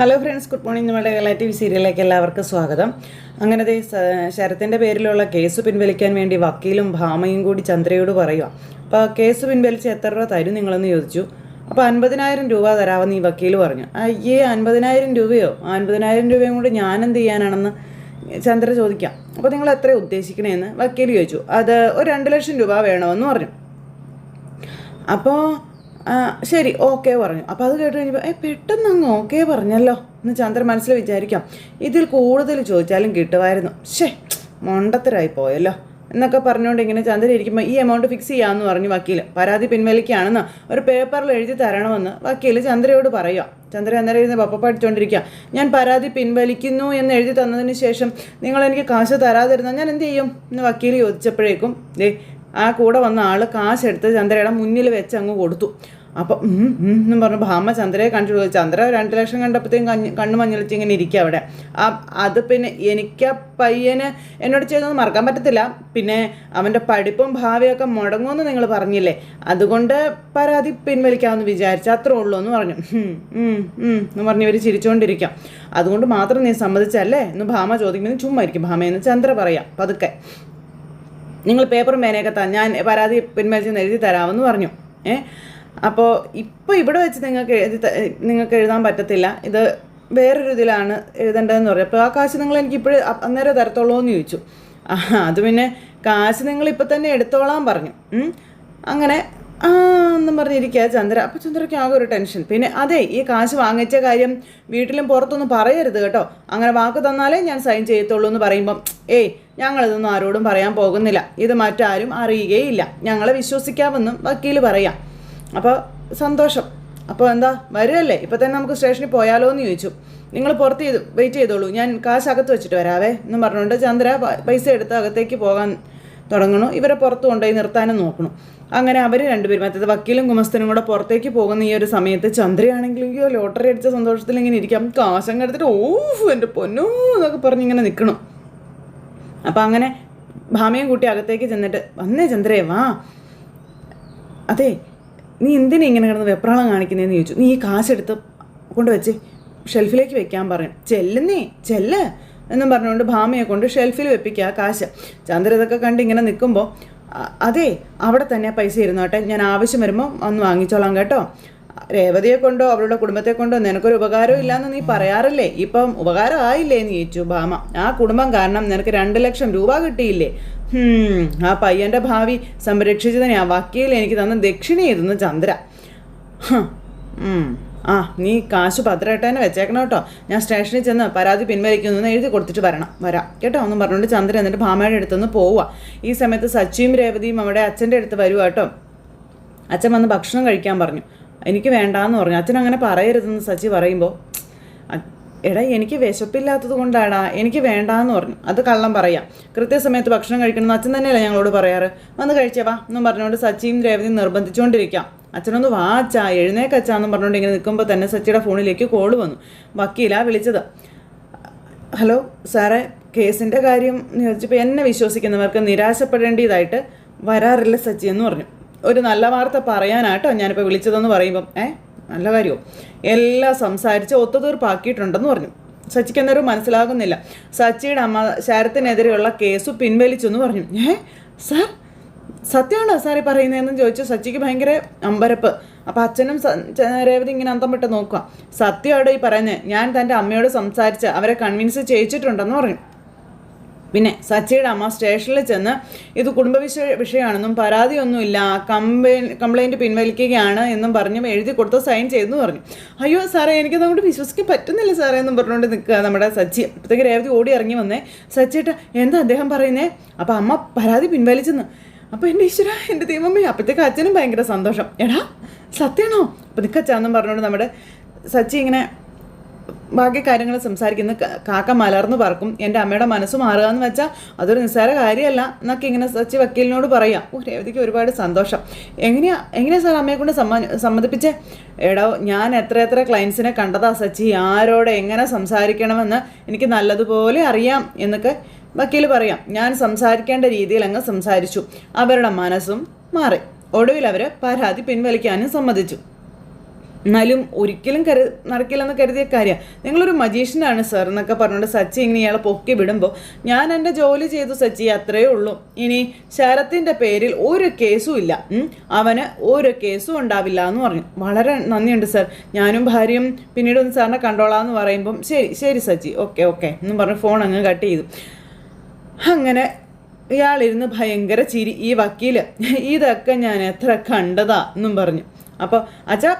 Hello friends, good morning. നമ്മുടെ relative സീരിയലിലേക്ക് എല്ലാവർക്കും സ്വാഗതം. അങ്ങനത്തെ ശരത്തിൻ്റെ പേരിലുള്ള കേസ് പിൻവലിക്കാൻ വേണ്ടി വക്കീലും ഭാമയും കൂടി ചന്ദ്രയോട് പറയുക. അപ്പോൾ കേസ് പിൻവലിച്ച് എത്ര രൂപ തരും നിങ്ങളെന്ന് ചോദിച്ചു. അപ്പോൾ 50,000 രൂപ തരാമെന്ന് ഈ വക്കീൽ പറഞ്ഞു. അയ്യേ, 50,000 രൂപയോ? 50,000 രൂപയും കൂടി ഞാനെന്ത് ചെയ്യാനാണെന്ന് ചന്ദ്ര ചോദിക്കാം. അപ്പോൾ നിങ്ങൾ എത്ര ഉദ്ദേശിക്കണേന്ന് വക്കീൽ ചോദിച്ചു. അത് ഒരു 2 ലക്ഷം രൂപ വേണമെന്ന് പറഞ്ഞു. അപ്പോൾ ശരി, ഓക്കെ പറഞ്ഞു. അപ്പോൾ അത് കേട്ട് കഴിഞ്ഞപ്പോൾ പെട്ടെന്ന് അങ്ങ് ഓക്കെ പറഞ്ഞല്ലോ എന്ന് ചന്ദ്ര മനസ്സിൽ വിചാരിക്കാം. ഇതിൽ കൂടുതൽ ചോദിച്ചാലും കിട്ടുമായിരുന്നു, മൊണ്ടത്തരായി പോയല്ലോ എന്നൊക്കെ പറഞ്ഞുകൊണ്ട് ഇങ്ങനെ ചന്ദ്ര ഇരിക്കുമ്പോൾ ഈ എമൗണ്ട് ഫിക്സ് ചെയ്യാമെന്ന് പറഞ്ഞു വക്കീൽ. പരാതി പിൻവലിക്കുകയാണെന്ന് ഒരു പേപ്പറിൽ എഴുതി തരണമെന്ന് വക്കീൽ ചന്ദ്രയോട് പറയുക. ചന്ദ്ര അന്നേരം ഇരുന്ന് പപ്പ പഠിച്ചുകൊണ്ടിരിക്കുക. ഞാൻ പരാതി പിൻവലിക്കുന്നു എന്ന് എഴുതി തന്നതിന് ശേഷം നിങ്ങൾ എനിക്ക് കാശ് തരാതിരുന്നാൽ ഞാൻ എന്ത് ചെയ്യും എന്ന് വക്കീൽ ചോദിച്ചപ്പോഴേക്കും ആ കൂടെ വന്ന ആൾ കാശെടുത്ത് ചന്ദ്രയുടെ മുന്നിൽ വെച്ച് അങ്ങ് കൊടുത്തു. അപ്പം എന്നും പറഞ്ഞു ഭാമ ചന്ദ്രയെ കണ്ടു. ചന്ദ്ര 2 ലക്ഷം കണ്ടപ്പോഴത്തേക്കും കണ്ണു മഞ്ഞളിച്ച് ഇങ്ങനെ ഇരിക്കുക അവിടെ. അത് പിന്നെ എനിക്ക് ആ പയ്യന് എന്നോട് ചെയ്തൊന്നും മറക്കാൻ പറ്റത്തില്ല. പിന്നെ അവൻ്റെ പഠിപ്പും ഭാവിയൊക്കെ മുടങ്ങുമെന്ന് നിങ്ങൾ പറഞ്ഞില്ലേ, അതുകൊണ്ട് പരാതി പിൻവലിക്കാമെന്ന് വിചാരിച്ചു, അത്രേ ഉള്ളൂ എന്ന് പറഞ്ഞു. എന്ന് പറഞ്ഞ് ഇവർ ചിരിച്ചുകൊണ്ടിരിക്കാം. അതുകൊണ്ട് മാത്രം നീ സമ്മതിച്ചല്ലേ എന്ന് ഭാമ ചോദിക്കുന്നത്. ചുമ്മാ ഇരിക്കും ഭാമയെന്ന് ചന്ദ്ര പറയാം പതുക്കെ. നിങ്ങൾ പേപ്പറും പേനയൊക്കെ ഞാൻ പരാതി പിൻവലിച്ചെന്ന് എഴുതി തരാമെന്ന് പറഞ്ഞു. അപ്പോൾ ഇപ്പോൾ ഇവിടെ വെച്ച് നിങ്ങൾക്ക് എഴുതാൻ പറ്റത്തില്ല, ഇത് വേറൊരു ഇതിലാണ് എഴുതേണ്ടതെന്ന് പറഞ്ഞു. അപ്പോൾ ആ കാശ് നിങ്ങൾ എനിക്ക് ഇപ്പോഴും അന്നേരം തരത്തുള്ളൂ എന്ന് ചോദിച്ചു. അത് പിന്നെ കാശ് നിങ്ങൾ ഇപ്പം തന്നെ എടുത്തോളാൻ പറഞ്ഞു. അങ്ങനെ എന്നും പറഞ്ഞിരിക്കുക ചന്ദ്ര. അപ്പോൾ ചന്ദ്രയ്ക്ക് ആകെ ഒരു ടെൻഷൻ. പിന്നെ അതെ, ഈ കാശ് വാങ്ങിച്ച കാര്യം വീട്ടിലും പുറത്തൊന്നും പറയരുത് കേട്ടോ, അങ്ങനെ വാക്ക് തന്നാലേ ഞാൻ സൈൻ ചെയ്യത്തുള്ളൂ എന്ന് പറയുമ്പം ഞങ്ങളിതൊന്നും ആരോടും പറയാൻ പോകുന്നില്ല, ഇത് മറ്റാരും അറിയുകയില്ല, ഞങ്ങളെ വിശ്വസിക്കാമെന്നും വക്കീൽ പറയാം. അപ്പോൾ സന്തോഷം. അപ്പോൾ എന്താ വരുമല്ലേ, ഇപ്പോൾ തന്നെ നമുക്ക് സ്റ്റേഷനിൽ പോയാലോ എന്ന് ചോദിച്ചു. നിങ്ങൾ പുറത്ത് വെയിറ്റ് ചെയ്തോളൂ, ഞാൻ കാശ് അകത്ത് വെച്ചിട്ട് വരാവേ എന്നും പറഞ്ഞുകൊണ്ട് ചന്ദ്ര പൈസ എടുത്ത് അകത്തേക്ക് പോകാൻ തുടങ്ങണു. ഇവരെ പുറത്ത് കൊണ്ടുപോയി നിർത്താനും നോക്കണം. അങ്ങനെ അവർ രണ്ടുപേരും, മറ്റേത് വക്കീലും ഗുമസ്തനും കൂടെ പുറത്തേക്ക് പോകുന്ന ഈ ഒരു സമയത്ത് ചന്ദ്രയാണെങ്കിലെങ്കിലോ ലോട്ടറി അടിച്ച സന്തോഷത്തിൽ ഇങ്ങനെ ഇരിക്കാം. കാശങ്ങ് എടുത്തിട്ട് എൻ്റെ പൊന്നോ എന്നൊക്കെ പറഞ്ഞ് ഇങ്ങനെ നിൽക്കണം. അപ്പം അങ്ങനെ ഭാമയും കൂട്ടി അകത്തേക്ക് ചെന്നിട്ട്, വന്നേ ചന്ദ്രേ വാ, അതെ നീ എന്തിനാ ഇങ്ങനെ കിടന്ന് വെപ്രാളം കാണിക്കുന്നതെന്ന് ചോദിച്ചു. നീ ഈ കാശെടുത്ത് കൊണ്ടുവച്ച് ഷെൽഫിലേക്ക് വെക്കാൻ പറഞ്ഞു. ചെല്ല് എന്നും പറഞ്ഞുകൊണ്ട് ഭാമയെ കൊണ്ട് ഷെൽഫിൽ വെപ്പിക്കുക കാശ്. ചന്ദ്ര ഇതൊക്കെ കണ്ട് ഇങ്ങനെ നിൽക്കുമ്പോൾ, അതെ അവിടെ തന്നെ പൈസ ഇരുന്നോട്ടെ, ഞാൻ ആവശ്യം വരുമ്പോൾ വന്ന് വാങ്ങിച്ചോളാം കേട്ടോ, രേവതിയെ കൊണ്ടോ അവളുടെ കുടുംബത്തെ കൊണ്ടോ നിനക്കൊരു ഉപകാരവും ഇല്ലയെന്ന് നീ പറയാറില്ലേ, ഇപ്പം ഉപകാരം ആയില്ലേ എന്ന് ചോദിച്ചു ഭാമ. ആ കുടുംബം കാരണം നിനക്ക് 2 ലക്ഷം രൂപ കിട്ടിയില്ലേ, ആ പയ്യൻ്റെ ഭാവി സംരക്ഷിച്ചതിനെ ആ വക്കീൽ എനിക്ക് തന്ന ദക്ഷിണ ചെയ്തെന്ന് ചന്ദ്ര. നീ കാശ് ഭദ്രമായിട്ടന്നെ വെച്ചേക്കണം കേട്ടോ, ഞാൻ സ്റ്റേഷനിൽ ചെന്ന് പരാതി പിൻവലിക്കുന്നു എഴുതി കൊടുത്തിട്ട് വരാം കേട്ടോ എന്നും പറഞ്ഞുകൊണ്ട് ചന്ദ്ര എന്നിട്ട് ഭാമയുടെ അടുത്തുനിന്ന് പോവുക. ഈ സമയത്ത് സച്ചിയും രേവതിയും അവിടെ അച്ഛൻ്റെ അടുത്ത് വരുക കേട്ടോ. അച്ഛൻ വന്ന് ഭക്ഷണം കഴിക്കാൻ പറഞ്ഞു. എനിക്ക് വേണ്ടാന്ന് പറഞ്ഞു. അച്ഛൻ അങ്ങനെ പറയരുതെന്ന് സച്ചി പറയുമ്പോൾ, എനിക്ക് വിശപ്പില്ലാത്തത് കൊണ്ടാടാ, എനിക്ക് വേണ്ടാന്ന് പറഞ്ഞു. അത് കള്ളം പറയാം, കൃത്യസമയത്ത് ഭക്ഷണം കഴിക്കണമെന്ന് അച്ഛൻ തന്നെയല്ലേ ഞങ്ങളോട് പറയാറ്, വന്ന് കഴിച്ചവാ എന്നും പറഞ്ഞുകൊണ്ട് സച്ചിയും രേവതിയും നിർബന്ധിച്ചുകൊണ്ടിരിക്കാം. അച്ഛനൊന്ന് വാ അച്ഛാ, എഴുന്നേക്കച്ചാന്നും പറഞ്ഞുകൊണ്ട് ഇങ്ങനെ നിൽക്കുമ്പോൾ തന്നെ സച്ചിയുടെ ഫോണിലേക്ക് കോള് വന്നു. വക്കീലാ വിളിച്ചത്. ഹലോ സാറേ, കേസിൻ്റെ കാര്യം ചോദിച്ചപ്പോൾ എന്നെ വിശ്വസിക്കുന്നവർക്ക് നിരാശപ്പെടേണ്ടതായിട്ട് വരാറില്ല സച്ചി എന്ന് പറഞ്ഞു. ഒരു നല്ല വാർത്ത പറയാനാട്ടോ ഞാനിപ്പോൾ വിളിച്ചതെന്ന് പറയുമ്പം നല്ല കാര്യമോ, എല്ലാം സംസാരിച്ച് ഒത്തുതീർപ്പാക്കിയിട്ടുണ്ടെന്ന് പറഞ്ഞു. സച്ചിക്ക് എന്നൊരു മനസ്സിലാകുന്നില്ല. സച്ചിയുടെ അമ്മ ശരത്തിനെതിരെയുള്ള കേസ് പിൻവലിച്ചു എന്ന് പറഞ്ഞു. സാർ സത്യമാണോ സാറി പറയുന്നതെന്ന് ചോദിച്ചു. സച്ചിക്ക് ഭയങ്കര അമ്പരപ്പ്. അപ്പോൾ അച്ഛനും രേവതി ഇങ്ങനെ അന്തം വിട്ട് നോക്കുക. സത്യമാണോ ഈ പറയുന്നത്, ഞാൻ തൻ്റെ അമ്മയോട് സംസാരിച്ച് അവരെ കൺവിൻസ് ചെയ്യിച്ചിട്ടുണ്ടെന്ന് പറഞ്ഞു. പിന്നെ സച്ചിയുടെ അമ്മ സ്റ്റേഷനിൽ ചെന്ന് ഇത് കുടുംബ വിഷയമാണെന്നും പരാതിയൊന്നുമില്ല, കംപ്ലൈൻറ്റ് പിൻവലിക്കുകയാണ് എന്നും പറഞ്ഞ് എഴുതി കൊടുത്ത് സൈൻ ചെയ്തെന്ന് പറഞ്ഞു. അയ്യോ സാറേ, എനിക്കത് അങ്ങോട്ട് വിശ്വസിക്കാൻ പറ്റുന്നില്ല സാറേ എന്നും പറഞ്ഞുകൊണ്ട് നിൽക്കുക നമ്മുടെ സച്ചി. അപ്പോഴത്തേക്ക് രേവതി ഓടി ഇറങ്ങി വന്നേ. സച്ചിയേട്ടാ എന്താ അദ്ദേഹം പറയുന്നേ? അപ്പോൾ അമ്മ പരാതി പിൻവലിച്ചെന്ന്. അപ്പോൾ എൻ്റെ ഈശ്വര, എൻ്റെ ദൈവമേ. അപ്പോഴത്തേക്ക് അച്ഛനും ഭയങ്കര സന്തോഷം. എടാ സത്യമാണോ? അപ്പോൾ നിൽക്കച്ചാന്നും പറഞ്ഞുകൊണ്ട് നമ്മുടെ സച്ചി ഇങ്ങനെ ബാക്കി കാര്യങ്ങൾ സംസാരിക്കുന്ന. കാക്ക മലർന്ന് പറക്കും, എൻ്റെ അമ്മയുടെ മനസ്സ് മാറുക എന്ന് വെച്ചാൽ അതൊരു നിസ്സാര കാര്യമല്ല എന്നൊക്കെ ഇങ്ങനെ സച്ചി വക്കീലിനോട് പറയാം. രേവതിക്ക് ഒരുപാട് സന്തോഷം. എങ്ങനെയാ സാർ അമ്മയെ കൊണ്ട് സമ്മതിപ്പിച്ചേ? എടോ, ഞാൻ എത്ര ക്ലയൻസിനെ കണ്ടതാ സച്ചി, ആരോട് എങ്ങനെ സംസാരിക്കണമെന്ന് എനിക്ക് നല്ലതുപോലെ അറിയാം എന്നൊക്കെ വക്കീൽ പറയാം. ഞാൻ സംസാരിക്കേണ്ട രീതിയിൽ അങ്ങ് സംസാരിച്ചു, അവരുടെ മനസ്സും മാറി. ഒടുവിൽ അവർ പരാതി പിൻവലിക്കാനും സമ്മതിച്ചു. എന്നാലും ഒരിക്കലും നടക്കില്ലെന്ന് കരുതിയ കാര്യമാണ്. നിങ്ങളൊരു മജീഷ്യനാണ് സർ എന്നൊക്കെ പറഞ്ഞുകൊണ്ട് സച്ചി ഇങ്ങനെ ഇയാളെ പൊക്കി വിടുമ്പോൾ ഞാൻ എൻ്റെ ജോലി ചെയ്തു സച്ചി, അത്രയേ ഉള്ളൂ. ഇനി ശരത്തിൻ്റെ പേരിൽ ഒരു കേസും ഇല്ല, അവന് ഒരു കേസും ഉണ്ടാവില്ല എന്ന് പറഞ്ഞു. വളരെ നന്ദിയുണ്ട് സർ, ഞാനും ഭാര്യയും പിന്നീട് ഒന്ന് സാറിനെ കണ്ടോളാമെന്ന് പറയുമ്പം ശരി ശരി സച്ചി, ഓക്കെ ഓക്കെ എന്നും പറഞ്ഞ് ഫോൺ അങ്ങ് കട്ട് ചെയ്തു. അങ്ങനെ ഇയാളിരുന്ന് ഭയങ്കര ചിരി. ഈ വക്കീല് ഇതൊക്കെ ഞാൻ എത്ര കണ്ടതാ എന്നും പറഞ്ഞു. അപ്പോൾ അച്ഛാ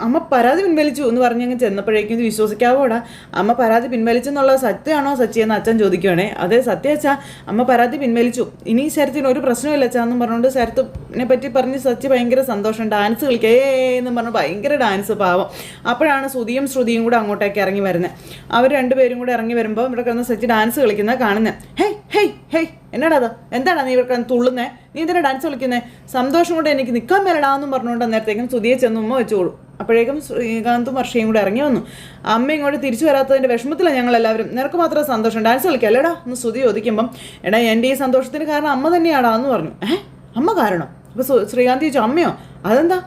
അമ്മ പരാതി പിൻവലിച്ചു എന്ന് പറഞ്ഞങ്ങ് ചെന്നപ്പോഴേക്കും ഇത് വിശ്വസിക്കാവോടാ, അമ്മ പരാതി പിൻവലിച്ചെന്നുള്ള സത്യമാണോ സച്ചിയെന്ന് അച്ഛൻ ചോദിക്കുവാണേ. അതെ സത്യം അച്ഛാ, അമ്മ പരാതി പിൻവലിച്ചു, ഇനി ശരത്തിന് ഒരു പ്രശ്നമില്ല അച്ഛാ എന്നും പറഞ്ഞുകൊണ്ട് ശരത്തിനെ പറ്റി പറഞ്ഞ് സച്ചി ഭയങ്കര സന്തോഷം, ഡാൻസ് കളിക്കുക എന്നും പറഞ്ഞ് ഭയങ്കര ഡാൻസ് പാവം. അപ്പോഴാണ് ശ്രുതിയും കൂടെ അങ്ങോട്ടേക്ക് ഇറങ്ങി വരുന്നത്. അവർ രണ്ടുപേരും കൂടെ ഇറങ്ങി വരുമ്പോൾ ഇവിടെ കിടന്ന് സച്ചി ഡാൻസ് കളിക്കുന്നത് കാണുന്നത്. ഹേയ് ഹേയ് ഹേയ് എന്നാടാ അത്, എന്താണ് നീ ഇവിടെ തുള്ളുന്നേ, നീ എന്തിനാ ഡാൻസ് കളിക്കുന്നേ, സന്തോഷം കൊണ്ട് എനിക്ക് നിൽക്കാൻ മേലടാന്നും പറഞ്ഞുകൊണ്ട് അന്നേരത്തേക്കും ശ്രുതിയെ ചെന്ന് ഉമ്മ വെച്ചോളൂ. അപ്പോഴേക്കും ശ്രീകാന്തും വർഷയും കൂടെ ഇറങ്ങി വന്നു. അമ്മ ഇങ്ങോട്ട് തിരിച്ചു വരാത്തതിൻ്റെ വിഷമത്തിലാണ് ഞങ്ങളെല്ലാവരും, നിനക്ക് മാത്രം സന്തോഷം, ഡാൻസ് കളിക്കാം അല്ലേടാ എന്ന് ശ്രുതി ചോദിക്കുമ്പം എടാ എൻ്റെ ഈ സന്തോഷത്തിന് കാരണം അമ്മ തന്നെയാടാ എന്ന് പറഞ്ഞു. അമ്മ കാരണം? അപ്പോൾ ശ്രീകാന്ത് ചോദിച്ചു അമ്മയോ, അതെന്താ?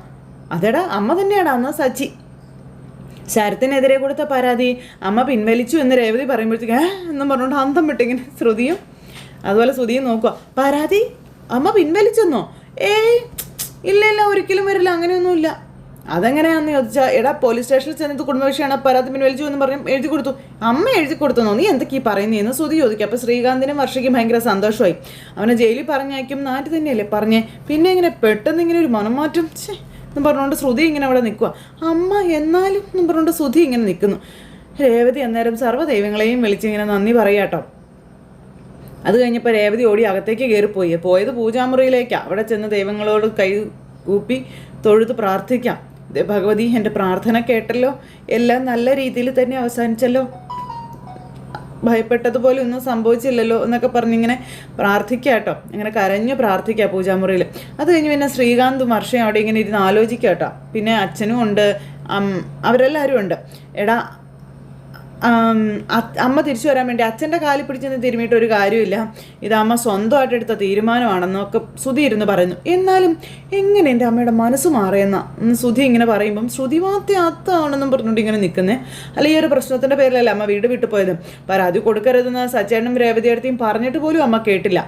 അതെടാ അമ്മ തന്നെയാടാ എന്ന് സച്ചി. ശരത്തിനെതിരെ കൊടുത്ത പരാതി അമ്മ പിൻവലിച്ചു എന്ന് രേവതി പറയുമ്പോഴത്തേക്ക് എന്നും പറഞ്ഞുകൊണ്ട് അന്തം വിട്ടിങ്ങനെ ശ്രുതിയും അതുപോലെ ശ്രുതിയും നോക്കുക. പരാതി അമ്മ പിൻവലിച്ചെന്നോ? ഇല്ല ഇല്ല ഒരിക്കലും വരില്ല, അങ്ങനെയൊന്നുമില്ല. അതെങ്ങനെയാണെന്ന് ചോദിച്ചാൽ എടാ പോലീസ് സ്റ്റേഷനിൽ ചെന്നത് കുടുംബവിഷയമാണ്, പരാതി പിൻവലിച്ചു എന്ന് പറഞ്ഞ് എഴുതി കൊടുത്തു. അമ്മ എഴുതി കൊടുത്തെന്നോ, നീ എന്തൊക്കെ ഈ പറയുന്നതെന്ന് ശ്രുതി ചോദിക്കും. അപ്പോൾ ശ്രീകാന്തിനും വർഷയ്ക്കും ഭയങ്കര സന്തോഷമായി. അവനെ ജയിലിൽ പറഞ്ഞയക്കും നാട്ടിൽ തന്നെയല്ലേ പറഞ്ഞേ, പിന്നെ ഇങ്ങനെ പെട്ടെന്ന് ഇങ്ങനെ ഒരു മനംമാറ്റം എന്ന് പറഞ്ഞുകൊണ്ട് ശ്രുതി ഇങ്ങനെ അവിടെ നിൽക്കുക. അമ്മ എന്നാലും എന്നും പറഞ്ഞുകൊണ്ട് ശ്രുതി ഇങ്ങനെ നിൽക്കുന്നു. രേവതി അന്നേരം സർവ്വദൈവങ്ങളെയും വിളിച്ചിങ്ങനെ നന്ദി പറയാട്ടോ. അത് കഴിഞ്ഞപ്പോൾ രേവതി ഓടി അകത്തേക്ക് കയറിപ്പോയി. പോയത് പൂജാമുറിയിലേക്കാണ്. അവിടെ ചെന്ന് ദൈവങ്ങളോട് കൈ കൂപ്പി തൊഴുത് പ്രാർത്ഥിക്കാം. ഭഗവതി എൻ്റെ പ്രാർത്ഥന കേട്ടല്ലോ, എല്ലാം നല്ല രീതിയിൽ തന്നെ അവസാനിച്ചല്ലോ, ഭയപ്പെട്ടതുപോലെ ഒന്നും സംഭവിച്ചില്ലല്ലോ എന്നൊക്കെ പറഞ്ഞിങ്ങനെ പ്രാർത്ഥിക്കുക കേട്ടോ. ഇങ്ങനെ കരഞ്ഞ് പ്രാർത്ഥിക്കുക പൂജാമുറിയിൽ. അത് കഴിഞ്ഞ് പിന്നെ ശ്രീകാന്തും വർഷയും അവിടെ ഇങ്ങനെ ഇരുന്ന് ആലോചിക്കുക കേട്ടോ. പിന്നെ അച്ഛനും ഉണ്ട്, അവരെല്ലാവരും ഉണ്ട്. എടാ അമ്മ തിരിച്ചു വരാൻ വേണ്ടി അച്ഛൻ്റെ കാലിൽ പിടിച്ചെന്ന് തിരുമിയിട്ട് ഒരു കാര്യമില്ല, ഇത് അമ്മ സ്വന്തമായിട്ട് എടുത്ത തീരുമാനമാണെന്നൊക്കെ ശ്രുതി ഇരുന്ന് പറയുന്നു. എന്നാലും എങ്ങനെ എൻ്റെ അമ്മയുടെ മനസ്സ് മാറിയെന്ന ശ്രുതി ഇങ്ങനെ പറയുമ്പം ശ്രുതി അത്താണെന്നും പറഞ്ഞുകൊണ്ട് ഇങ്ങനെ നിൽക്കുന്നേ. അല്ല ഈ ഒരു പ്രശ്നത്തിൻ്റെ പേരിലല്ല അമ്മ വീട് വിട്ടു പോയത്, പരാതി കൊടുക്കരുതെന്ന് സച്ചേട്ടനും രേവതിയടുത്തേയും പറഞ്ഞിട്ട് പോലും അമ്മ കേട്ടില്ല.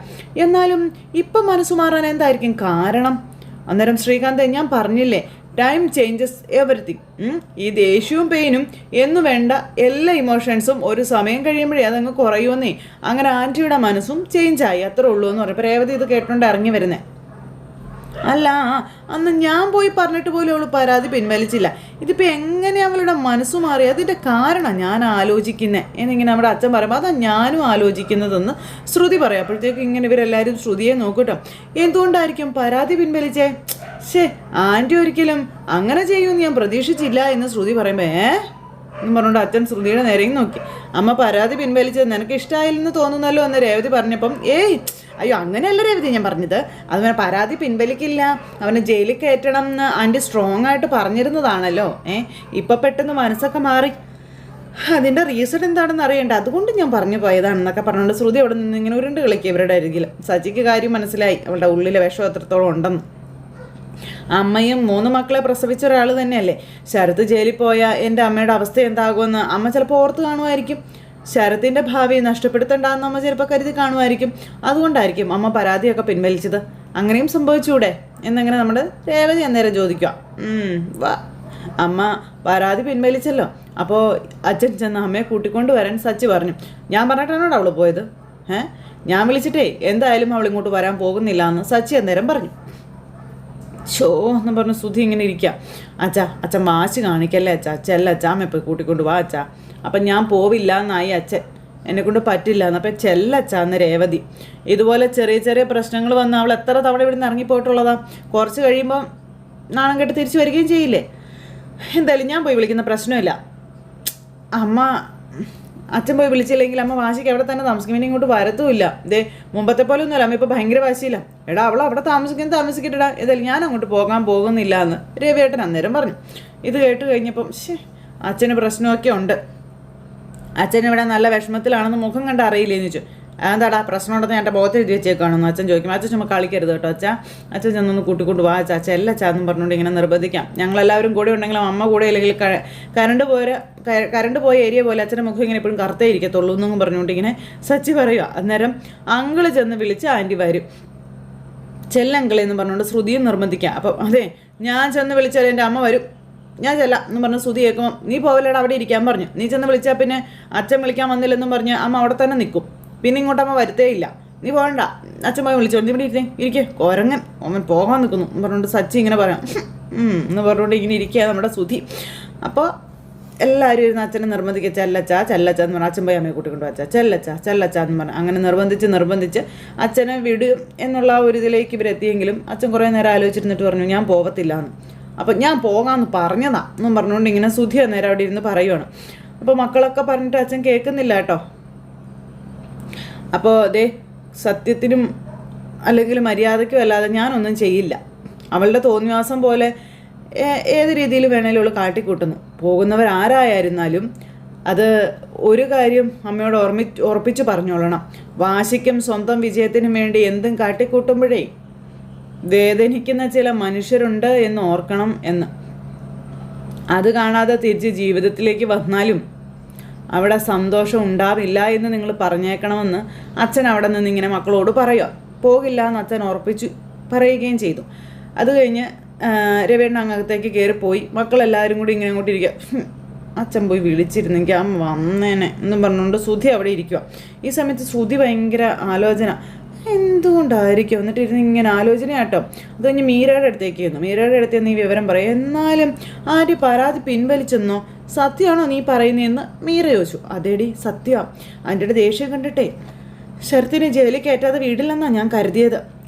എന്നാലും ഇപ്പം മനസ്സ് മാറാൻ എന്തായിരിക്കും കാരണം? അന്നേരം ശ്രീകാന്ത് ഞാൻ പറഞ്ഞില്ലേ, ടൈം ചേഞ്ചസ് എവറിത്തിങ്. ഈ ദേഷ്യവും പെയിനും എന്നു വേണ്ട എല്ലാ ഇമോഷൻസും ഒരു സമയം കഴിയുമ്പോഴേ അതങ്ങ് കുറയുമെന്നേ. അങ്ങനെ ആൻറ്റിയുടെ മനസ്സും ചേഞ്ചായി, അത്രേ ഉള്ളൂ എന്ന് പറയും. രേവതി ഇത് കേട്ടോണ്ട് ഇറങ്ങി വരുന്നേ. അല്ല അന്ന് ഞാൻ പോയി പറഞ്ഞിട്ട് പോലും അവൾ പരാതി പിൻവലിച്ചില്ല, ഇതിപ്പോൾ എങ്ങനെ അവളുടെ മനസ്സ് മാറി, അതിൻ്റെ കാരണം ഞാൻ ആലോചിക്കുന്നത് എന്നിങ്ങനെ നമ്മുടെ അച്ഛൻ പറയുമ്പോൾ അതാ ഞാനും ആലോചിക്കുന്നതെന്ന് ശ്രുതി പറയാം. അപ്പോഴത്തേക്ക് ഇങ്ങനെ ഇവരെല്ലാവരും ശ്രുതിയെ നോക്കട്ടോ, എന്തുകൊണ്ടായിരിക്കും പരാതി പിൻവലിച്ചേ? ആൻറ്റി ഒരിക്കലും അങ്ങനെ ചെയ്യുമെന്ന് ഞാൻ പ്രതീക്ഷിച്ചില്ല എന്ന് ശ്രുതി പറയുമ്പോൾ എന്ന് പറഞ്ഞുകൊണ്ട് അച്ഛൻ ശ്രുതിയുടെ നേരെയും നോക്കി. അമ്മ പരാതി പിൻവലിച്ചത് നിനക്ക് ഇഷ്ടമായില്ലെന്ന് തോന്നുന്നല്ലോ എന്ന് രേവതി പറഞ്ഞപ്പം അയ്യോ അങ്ങനെയല്ല രേവതി ഞാൻ പറഞ്ഞത്, അവനെ പരാതി പിൻവലിക്കില്ല, അവനെ ജയിലിൽ കയറ്റണം എന്ന് ആൻറ്റി സ്ട്രോങ് ആയിട്ട് പറഞ്ഞിരുന്നതാണല്ലോ. ഇപ്പം പെട്ടെന്ന് മനസ്സൊക്കെ മാറി, അതിൻ്റെ റീസൺ എന്താണെന്ന് അറിയണ്ട, അതുകൊണ്ട് ഞാൻ പറഞ്ഞു പോയതാണെന്നൊക്കെ പറഞ്ഞുകൊണ്ട് ശ്രുതി അവിടെ നിന്ന് ഇങ്ങനെ ഉരുണ്ട് കളിക്കുക ഇവരുടെ അരികിൽ. സച്ചിക്ക് കാര്യം മനസ്സിലായി, അവളുടെ ഉള്ളിലെ വിഷം എത്രത്തോളം ഉണ്ടെന്ന്. അമ്മയും 3 മക്കളെ പ്രസവിച്ച ഒരാൾ തന്നെയല്ലേ. ശരത്ത് ജയിലിൽ പോയാൽ എൻ്റെ അമ്മയുടെ അവസ്ഥ എന്താകുമെന്ന് അമ്മ ചിലപ്പോൾ ഓർത്ത് കാണുമായിരിക്കും. ശരത്തിൻ്റെ ഭാവി നഷ്ടപ്പെടുത്തണ്ടെന്ന് അമ്മ ചിലപ്പോൾ കരുതി കാണുമായിരിക്കും. അതുകൊണ്ടായിരിക്കും അമ്മ പരാതിയൊക്കെ പിൻവലിച്ചത്. അങ്ങനെയും സംഭവിച്ചൂടെ എന്നങ്ങനെ നമ്മുടെ രേവതി അന്നേരം ചോദിക്കുക. വാ അമ്മ പരാതി പിൻവലിച്ചല്ലോ, അപ്പോൾ അച്ഛൻ ചെന്ന് അമ്മയെ കൂട്ടിക്കൊണ്ട് വരാൻ സച്ചി പറഞ്ഞു. ഞാൻ പറഞ്ഞിട്ടാണോ അവൾ പോയത്? ഞാൻ വിളിച്ചിട്ടേ എന്തായാലും അവൾ ഇങ്ങോട്ട് വരാൻ പോകുന്നില്ല എന്ന് സച്ചി അന്നേരം പറഞ്ഞു. എന്ന് പറഞ്ഞ് ശ്രുതി ഇങ്ങനെ ഇരിക്കുക. അച്ഛൻ വാശി കാണിക്കല്ലേ അച്ഛാ, ചെല്ല അച്ഛാമ്മ പോയി കൂട്ടിക്കൊണ്ട് വാ അച്ഛാ. അപ്പം ഞാൻ പോവില്ല എന്നായി അച്ഛൻ, എന്നെക്കൊണ്ട് പറ്റില്ല എന്ന്. അപ്പം ചെല്ലച്ചാന്ന് രേവതി. ഇതുപോലെ ചെറിയ ചെറിയ പ്രശ്നങ്ങൾ വന്ന് അവൾ എത്ര തവണ ഇവിടെ നിന്ന് ഇറങ്ങിപ്പോയിട്ടുള്ളതാ, കുറച്ച് കഴിയുമ്പോൾ നാണം കെട്ട് തിരിച്ചു വരികയും ചെയ്യില്ലേ. എന്തായാലും ഞാൻ പോയി വിളിക്കുന്ന പ്രശ്നമില്ല. അമ്മ അച്ഛൻ പോയി വിളിച്ചില്ലെങ്കിൽ അമ്മ വാശിക്ക് അവിടെ തന്നെ താമസിക്കും, ഇനി ഇങ്ങോട്ട് വരത്തുമില്ല. ഇതേ മുമ്പത്തെ പോലെ ഒന്നുമല്ല, അമ്മ ഇപ്പോൾ ഭയങ്കര വാശിയില്ല. എടാ അവൾ അവിടെ താമസിക്കട്ടെടാ, ഏതായാലും ഞാൻ അങ്ങോട്ട് പോകാൻ പോകുന്നില്ല എന്ന് രവിയേട്ടൻ അന്നേരം പറഞ്ഞു. ഇത് കേട്ട് കഴിഞ്ഞപ്പം അച്ഛന് പ്രശ്നമൊക്കെ ഉണ്ട്, അച്ഛൻ ഇവിടെ നല്ല വിഷമത്തിലാണെന്ന് മുഖം കണ്ട് അറിയില്ലേന്ന് ചോദിച്ചു. എന്താടാ പ്രശ്നമുണ്ടെന്ന് എൻ്റെ മുഖത്ത് എഴുതി വെച്ചേക്കാണെന്ന് അച്ഛൻ ചോദിക്കും. അച്ഛൻ ചുമ്മാ കളിക്കരുത് കേട്ടോ അച്ഛാ, അച്ഛൻ ചെന്നൊന്ന് കൂട്ടിക്കൊണ്ട് വാ അച്ഛാ, ചെല്ല അച്ഛാന്നും പറഞ്ഞുകൊണ്ട് ഇങ്ങനെ നിർബന്ധിക്കാം. ഞങ്ങളെല്ലാവരും കൂടെ ഉണ്ടെങ്കിലും അമ്മ കൂടെ ഇല്ലെങ്കിൽ കറണ്ട് പോയ ഏരിയ പോലെ അച്ഛൻ്റെ മുഖം ഇങ്ങനെ എപ്പോഴും കറുത്തേ ഇരിക്കത്തുള്ളൂ എന്നും പറഞ്ഞുകൊണ്ട് ഇങ്ങനെ സച്ചി പറയുക. അന്നേരം അങ്കിള് ചെന്ന് വിളിച്ച് ആൻറ്റി വരും. ചെല്ലങ്കിളെന്ന് പറഞ്ഞുകൊണ്ട് ശ്രുതിയും നിർബന്ധിക്കാം. അപ്പം അതെ ഞാൻ ചെന്ന് വിളിച്ചാൽ എൻ്റെ അമ്മ വരും, ഞാൻ ചെല്ലാം എന്ന് പറഞ്ഞ് ശ്രുതി കേൾക്കുമ്പോൾ നീ പോവല്ലേടാ അവിടെ ഇരിക്കാൻ പറഞ്ഞു. നീ ചെന്ന് വിളിച്ചാൽ പിന്നെ അച്ഛൻ വിളിക്കാൻ വന്നില്ലെന്നും പറഞ്ഞ് അമ്മ അവിടെ തന്നെ നിൽക്കും, പിന്നെ ഇങ്ങോട്ട് അമ്മ വരുത്തേ ഇല്ല. നീ പോകണ്ട, അച്ഛൻ പോയി വിളിച്ചോണ്ട് ഇവിടെ ഇരിക്കേ കൊരങ്ങൻ അവൻ പോകാൻ നിൽക്കുന്നു എന്ന് പറഞ്ഞുകൊണ്ട് സച്ചി ഇങ്ങനെ പറയാം എന്ന് പറഞ്ഞുകൊണ്ട് ഇങ്ങനെ ഇരിക്കുക നമ്മുടെ ശ്രുതി. അപ്പോൾ എല്ലാവരും ഇരുന്ന് അച്ഛനെ നിർബന്ധിക്കുക, ചെല്ലച്ചാ എന്ന് പറഞ്ഞാൽ അച്ഛൻ പോയി അമ്മയെ കൂട്ടിക്കൊണ്ട് വച്ചാ ചെല്ലച്ചാ എന്ന് പറഞ്ഞാൽ അങ്ങനെ നിർബന്ധിച്ച് അച്ഛനെ വിടും എന്നുള്ള ഒരു ഇതിലേക്ക് ഇവരെത്തിയെങ്കിലും അച്ഛൻ കുറേ നേരം ആലോചിച്ചിരുന്നിട്ട് പറഞ്ഞു ഞാൻ പോകത്തില്ല എന്ന്. അപ്പം ഞാൻ പോകാമെന്ന് പറഞ്ഞതാ എന്നും പറഞ്ഞുകൊണ്ട് ഇങ്ങനെ സുധി നേരം അവിടെ ഇരുന്ന് പറയുവാണ്. അപ്പോൾ മക്കളൊക്കെ പറഞ്ഞിട്ട് അച്ഛൻ കേൾക്കുന്നില്ല കേട്ടോ. അപ്പോൾ അതേ സത്യത്തിനും അല്ലെങ്കിൽ മര്യാദയ്ക്കും അല്ലാതെ ഞാനൊന്നും ചെയ്യില്ല. അവളുടെ തോന്നിവാസം പോലെ ഏത് രീതിയിൽ വേണേലും അവൾ കാട്ടിക്കൂട്ടുന്നു. പോകുന്നവരാരായിരുന്നാലും അത് ഒരു കാര്യം അമ്മയോട് ഉറപ്പിച്ച് പറഞ്ഞോളണം, വാശിക്കും സ്വന്തം വിജയത്തിനും വേണ്ടി എന്തും കാട്ടിക്കൂട്ടുമ്പോഴേ വേദനിക്കുന്ന ചില മനുഷ്യരുണ്ട് എന്ന് ഓർക്കണം എന്ന്. അത് കാണാതെ തിരിച്ച് ജീവിതത്തിലേക്ക് വന്നാലും അവിടെ സന്തോഷം ഉണ്ടാവില്ല എന്ന് നിങ്ങൾ പറഞ്ഞേക്കണമെന്ന് അച്ഛൻ അവിടെ നിന്ന് ഇങ്ങനെ മക്കളോട് പറയുക. പോകില്ല എന്ന് അച്ഛൻ ഉറപ്പിച്ചു പറയുകയും ചെയ്തു. അത് കഴിഞ്ഞ് രവേണ്ണ അകത്തേക്ക് കയറിപ്പോയി. മക്കളെല്ലാവരും കൂടി ഇങ്ങനെ അങ്ങോട്ട് ഇരിക്കുക. അച്ഛൻ പോയി വിളിച്ചിരുന്നെങ്കിൽ അമ്മ വന്നേനെ എന്നും പറഞ്ഞുകൊണ്ട് ശ്രുതി അവിടെ ഇരിക്കുക. ഈ സമയത്ത് ശ്രുതി ഭയങ്കര ആലോചന, എന്തുകൊണ്ടായിരിക്കും എന്നിട്ട് ഇരുന്ന് ഇങ്ങനെ ആലോചനയാട്ടോ. അത് കഴിഞ്ഞ് മീരയുടെ അടുത്തേക്ക് ചെന്നു. മീരയുടെ അടുത്ത് നീ വിവരം പറയും. എന്നാലും ആര് പരാതി പിൻവലിച്ചെന്നോ, സത്യമാണോ നീ പറയുന്നതെന്ന് മീര ചോദിച്ചു. അതേടി സത്യമാണ്, ആൻറ്റിയുടെ ദേഷ്യം കണ്ടിട്ടേ ശരത്തിനെ ജയിലിൽ കയറ്റാതെ വീടില്ലെന്നാണ് ഞാൻ കരുതിയത്.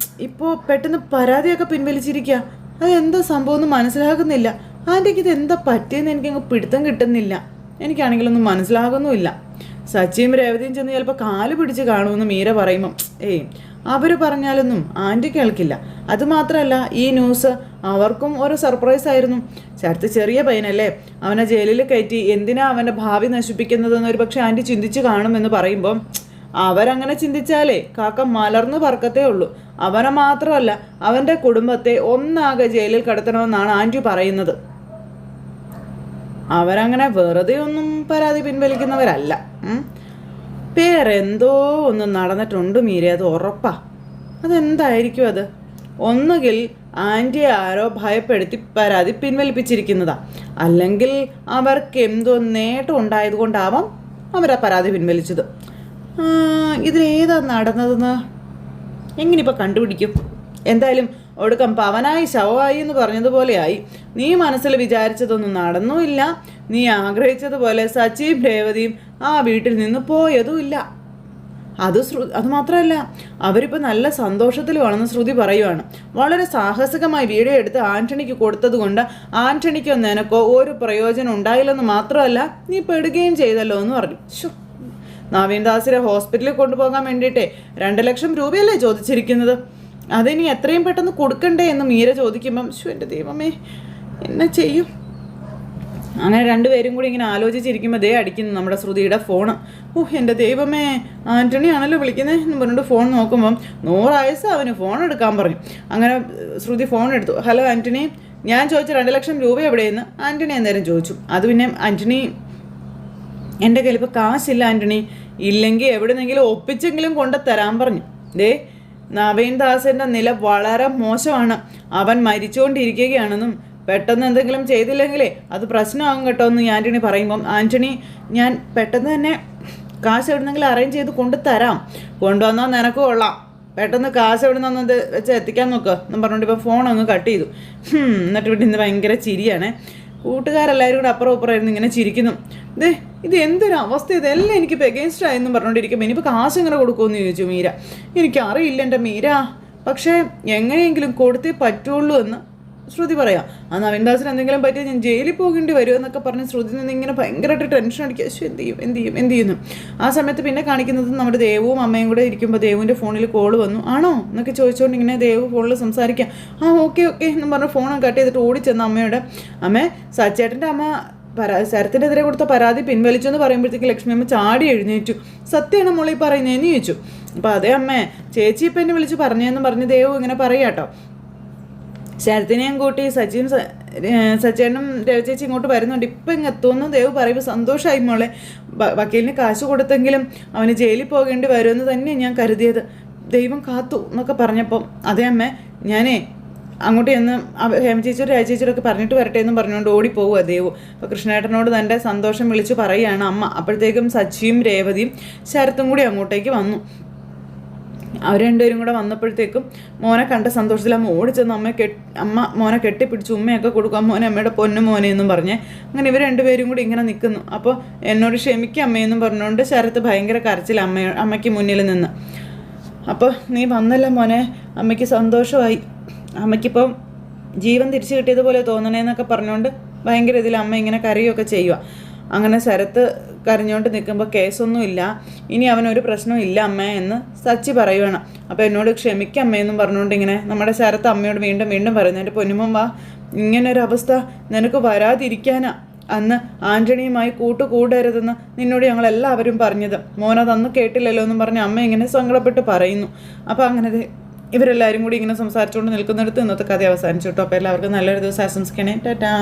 ഇപ്പോൾ പെട്ടെന്ന് പരാതിയൊക്കെ പിൻവലിച്ചിരിക്കുക. അതെന്താ സംഭവം എന്ന് മനസ്സിലാകുന്നില്ല. ആൻറ്റിക്ക് ഇത് എന്താ പറ്റിയെന്ന് എനിക്കങ്ങ് പിടുത്തം കിട്ടുന്നില്ല. എനിക്കാണെങ്കിലൊന്നും മനസ്സിലാകുന്നുമില്ല. സച്ചിയും രേവതിയും ചെന്ന് ചിലപ്പോൾ കാല് പിടിച്ച് കാണുമെന്ന് മീര പറയുമ്പം അവർ പറഞ്ഞാലൊന്നും ആൻറ്റി കേൾക്കില്ല. അതുമാത്രമല്ല ഈ ന്യൂസ് അവർക്കും ഒരു സർപ്രൈസ് ആയിരുന്നു. ശരത്ത് ചെറിയ പയ്യനല്ലേ, അവനെ ജയിലിൽ കയറ്റി എന്തിനാ അവൻ്റെ ഭാവി നശിപ്പിക്കുന്നതെന്ന് ഒരു പക്ഷേ ആൻറ്റി ചിന്തിച്ച് കാണുമെന്ന് പറയുമ്പം അവരങ്ങനെ ചിന്തിച്ചാലേ കാക്ക മലർന്നു പറക്കത്തേ ഉള്ളൂ. അവനെ മാത്രമല്ല അവൻ്റെ കുടുംബത്തെ ഒന്നാകെ ജയിലിൽ കിടത്തണമെന്നാണ് ആൻറ്റി പറയുന്നത്. അവരങ്ങനെ വെറുതെ ഒന്നും പരാതി പിൻവലിക്കുന്നവരല്ല. വേറെന്തോ ഒന്നും നടന്നിട്ടുണ്ട് മീരെ, അത് ഉറപ്പാ. അതെന്തായിരിക്കും അത്? ഒന്നുകിൽ ആൻറ്റിയെ ആരോ ഭയപ്പെടുത്തി പരാതി പിൻവലിപ്പിച്ചിരിക്കുന്നതാ, അല്ലെങ്കിൽ അവർക്ക് എന്തോ നേട്ടം ഉണ്ടായതുകൊണ്ടാവാം അവരാ പരാതി പിൻവലിച്ചത്. ഇതിലേതാ നടന്നതെന്ന് എങ്ങനെയിപ്പോൾ കണ്ടുപിടിക്കും? എന്തായാലും ഒടുക്കം പവനായി ശവമായി എന്ന് പറഞ്ഞതുപോലെയായി. നീ മനസ്സിൽ വിചാരിച്ചതൊന്നും നടന്നുമില്ല, നീ ആഗ്രഹിച്ചതുപോലെ സച്ചിയും രേവതിയും ആ വീട്ടിൽ നിന്ന് പോയതുമില്ല. അത് മാത്രമല്ല അവരിപ്പോൾ നല്ല സന്തോഷത്തിലുമാണെന്ന് ശ്രുതി പറയുവാണ്. വളരെ സാഹസികമായി വീഡിയോ എടുത്ത് ആൻ്റണിക്ക് കൊടുത്തത് കൊണ്ട് ആൻ്റണിക്കോ നിനക്കോ ഒരു പ്രയോജനം ഉണ്ടായില്ലെന്ന് മാത്രമല്ല നീ പെടുകയും ചെയ്തല്ലോ എന്ന് പറഞ്ഞു. നവീൻ ദാസിനെ ഹോസ്പിറ്റലിൽ കൊണ്ടുപോകാൻ വേണ്ടിയിട്ടേ 2 ലക്ഷം രൂപയല്ലേ ചോദിച്ചിരിക്കുന്നത്, അതിനി എത്രയും പെട്ടെന്ന് കൊടുക്കണ്ടേ എന്ന് മീര ചോദിക്കുമ്പം എൻ്റെ ദൈവമേ എന്നെ ചെയ്യും. അങ്ങനെ രണ്ടുപേരും കൂടി ഇങ്ങനെ ആലോചിച്ചിരിക്കുമ്പോൾ അടിക്കുന്നു നമ്മുടെ ശ്രുതിയുടെ ഫോണ്. എൻ്റെ ദൈവമേ ആൻ്റണി ആണല്ലോ വിളിക്കുന്നത് എന്ന് പറഞ്ഞിട്ട് ഫോൺ നോക്കുമ്പം 100 വയസ്സ് അവന് ഫോൺ എടുക്കാൻ പറഞ്ഞു. അങ്ങനെ ശ്രുതി ഫോൺ എടുത്തു. ഹലോ ആൻ്റണി, ഞാൻ ചോദിച്ച 2 ലക്ഷം രൂപ എവിടെയെന്ന് ആൻ്റണി അന്നേരം ചോദിച്ചു. അത് പിന്നെ ആൻ്റണി എൻ്റെ കയ്യിൽ ഇപ്പോൾ കാശില്ല ആൻ്റണി, ഇല്ലെങ്കിൽ എവിടെന്നെങ്കിലും ഒപ്പിച്ചെങ്കിലും കൊണ്ട് തരാൻ പറഞ്ഞു. നവീൻ ദാസിൻ്റെ നില വളരെ മോശമാണ്, അവൻ മരിച്ചുകൊണ്ടിരിക്കുകയാണെന്നും പെട്ടെന്ന് എന്തെങ്കിലും ചെയ്തില്ലെങ്കിലേ അത് പ്രശ്നമാകും കേട്ടോ എന്ന് ആൻ്റണി പറയുമ്പം ആൻ്റണി ഞാൻ പെട്ടെന്ന് തന്നെ കാശ് എവിടെന്നെങ്കിലും അറേഞ്ച് ചെയ്ത് കൊണ്ടുതരാം, കൊണ്ടുവന്നാൽ നിനക്ക് കൊള്ളാം, പെട്ടെന്ന് കാശ് എവിടെ നിന്നത് വെച്ച് എത്തിക്കാൻ നോക്കുക എന്നും പറഞ്ഞുകൊണ്ട് ഇപ്പോൾ ഫോൺ അങ്ങ് കട്ട് ചെയ്തു. എന്നിട്ട് ഇവിടെ ഇന്ന് ഭയങ്കര ചിരിയാണ്. കൂട്ടുകാരെല്ലാവരും കൂടെ അപ്പുറം ഇപ്പുറമായിരുന്നു ഇങ്ങനെ ചിരിക്കുന്നു. ഇത് എന്തൊരു അവസ്ഥ, ഇതെല്ലാം എനിക്കിപ്പോൾ എഗെയിൻസ്റ്റ് ആയെന്നും പറഞ്ഞുകൊണ്ടിരിക്കും. ഇനിയിപ്പോൾ കാശ് എങ്ങനെ കൊടുക്കുമെന്ന് ചോദിച്ചു മീര. എനിക്കറിയില്ല എൻ്റെ മീര, പക്ഷേ എങ്ങനെയെങ്കിലും കൊടുത്തേ പറ്റുള്ളൂ എന്ന് ശ്രുതി പറയാം. ആ നവീൻ ദാസിന് എന്തെങ്കിലും പറ്റിയാൽ ഞാൻ ജയിലിൽ പോകേണ്ടി വരുമോ എന്നൊക്കെ പറഞ്ഞ് ശ്രുതി നിന്ന് ഇങ്ങനെ ഭയങ്കരമായിട്ട് ടെൻഷൻ അടിക്കുക. എന്ത് ചെയ്യുന്നു. ആ സമയത്ത് പിന്നെ കാണിക്കുന്നത് നമ്മുടെ ദേവും അമ്മയും കൂടെ ഇരിക്കുമ്പോൾ ദേവുവിൻ്റെ ഫോണിൽ കോൾ വന്നു. ആണോ എന്നൊക്കെ ചോദിച്ചുകൊണ്ട് ഇങ്ങനെ ദേവ് ഫോണിൽ സംസാരിക്കാം. ഓക്കെ എന്നും പറഞ്ഞ് ഫോൺ കട്ട് ചെയ്തിട്ട് ഓടിച്ചെന്ന് അമ്മയോട്, അമ്മേ സച്ചേട്ടൻ്റെ അമ്മ ശരത്തിനെതിരെ കൊടുത്ത പരാതി പിൻവലിച്ചു എന്ന് പറയുമ്പോഴത്തേക്ക് ലക്ഷ്മിയമ്മ ചാടി എഴുന്നേറ്റു. സത്യമാണ് മോളി പറയുന്നതെന്ന് ചോദിച്ചു. അപ്പോൾ അതേ അമ്മേ, ചേച്ചി ഇപ്പം എന്നെ വിളിച്ച് പറഞ്ഞതെന്ന് പറഞ്ഞ് ദേവു ഇങ്ങനെ പറയാട്ടോ. ശരത്തിനെയും കൂട്ടി സച്ചേനും രവിചേച്ചി ഇങ്ങോട്ട് വരുന്നുണ്ട്, ഇപ്പം ഇങ്ങ് എത്തുമെന്ന് ദേവ് പറയുമ്പോൾ സന്തോഷമായി മോളെ. വക്കീലിന് കാശ് കൊടുത്തെങ്കിലും അവന് ജയിലിൽ പോകേണ്ടി വരുമെന്ന് തന്നെയാണ് ഞാൻ കരുതിയത്. ദൈവം കാത്തു എന്നൊക്കെ പറഞ്ഞപ്പം അതേ അമ്മേ, ഞാനേ അങ്ങോട്ട് ചെന്ന് ഹേമചേച്ചിയോട് രാജചേച്ചിയോടൊക്കെ പറഞ്ഞിട്ട് വരട്ടെ എന്നും പറഞ്ഞുകൊണ്ട് ഓടിപ്പോവുക ദേവു. അപ്പോൾ കൃഷ്ണേട്ടനോട് തൻ്റെ സന്തോഷം വിളിച്ച് പറയുകയാണ് അമ്മ. അപ്പോഴത്തേക്കും സച്ചിയും രേവതിയും ശരത്തും കൂടി അങ്ങോട്ടേക്ക് വന്നു. അവർ രണ്ടുപേരും കൂടെ വന്നപ്പോഴത്തേക്കും മോനെ കണ്ട സന്തോഷത്തിൽ അമ്മ ഓടിച്ചെന്ന് അമ്മ മോനെ കെട്ടിപ്പിടിച്ച് ഉമ്മയൊക്കെ കൊടുക്കും, മോനെ അമ്മയുടെ പൊന്നു മോനെ എന്നും പറഞ്ഞ് അങ്ങനെ ഇവർ രണ്ടുപേരും കൂടി ഇങ്ങനെ നിൽക്കുന്നു. അപ്പോൾ എന്നോട് ക്ഷമിക്കുക അമ്മയെന്നും പറഞ്ഞുകൊണ്ട് ശരത്ത് ഭയങ്കര കരച്ചിൽ അമ്മയ്ക്ക് മുന്നിൽ നിന്ന്. അപ്പോൾ നീ വന്നല്ല മോനെ, അമ്മയ്ക്ക് സന്തോഷമായി, അമ്മയ്ക്കിപ്പം ജീവൻ തിരിച്ചു കിട്ടിയതുപോലെ തോന്നണേന്നൊക്കെ പറഞ്ഞുകൊണ്ട് ഭയങ്കര ഇതിൽ അമ്മ ഇങ്ങനെ കരയുകയൊക്കെ ചെയ്യുക. അങ്ങനെ ശരത്ത് കരഞ്ഞുകൊണ്ട് നിൽക്കുമ്പോൾ കേസൊന്നുമില്ല, ഇനി അവനൊരു പ്രശ്നവും ഇല്ല അമ്മ എന്ന് സച്ചി പറയുവാണ്. അപ്പോൾ എന്നോട് ക്ഷമിക്കുക അമ്മയെന്നും പറഞ്ഞുകൊണ്ട് ഇങ്ങനെ നമ്മുടെ ശരത്ത് അമ്മയോട് വീണ്ടും വീണ്ടും പറയുന്നു, എൻ്റെ പൊന്നുമോൻ വാ, ഇങ്ങനൊരവസ്ഥ നിനക്ക് വരാതിരിക്കാനാ അന്ന് ആൻ്റണിയുമായി കൂട്ടുകൂടരുതെന്ന് നിന്നോട് ഞങ്ങളെല്ലാവരും പറഞ്ഞത്, മോനതന്ന് കേട്ടില്ലല്ലോ എന്നും പറഞ്ഞ് അമ്മ ഇങ്ങനെ സങ്കടപ്പെട്ട് പറയുന്നു. അപ്പോൾ അങ്ങനെ ഇവരെല്ലാവരും കൂടി ഇങ്ങനെ സംസാരിച്ചുകൊണ്ട് നിൽക്കുന്നിടത്ത് ഇന്നത്തെ കഥ അവസാനിച്ചു കേട്ടോ. അപ്പോൾ എല്ലാവർക്കും നല്ലൊരു ദിവസം ആശംസിക്കണേ. ടാറ്റാ.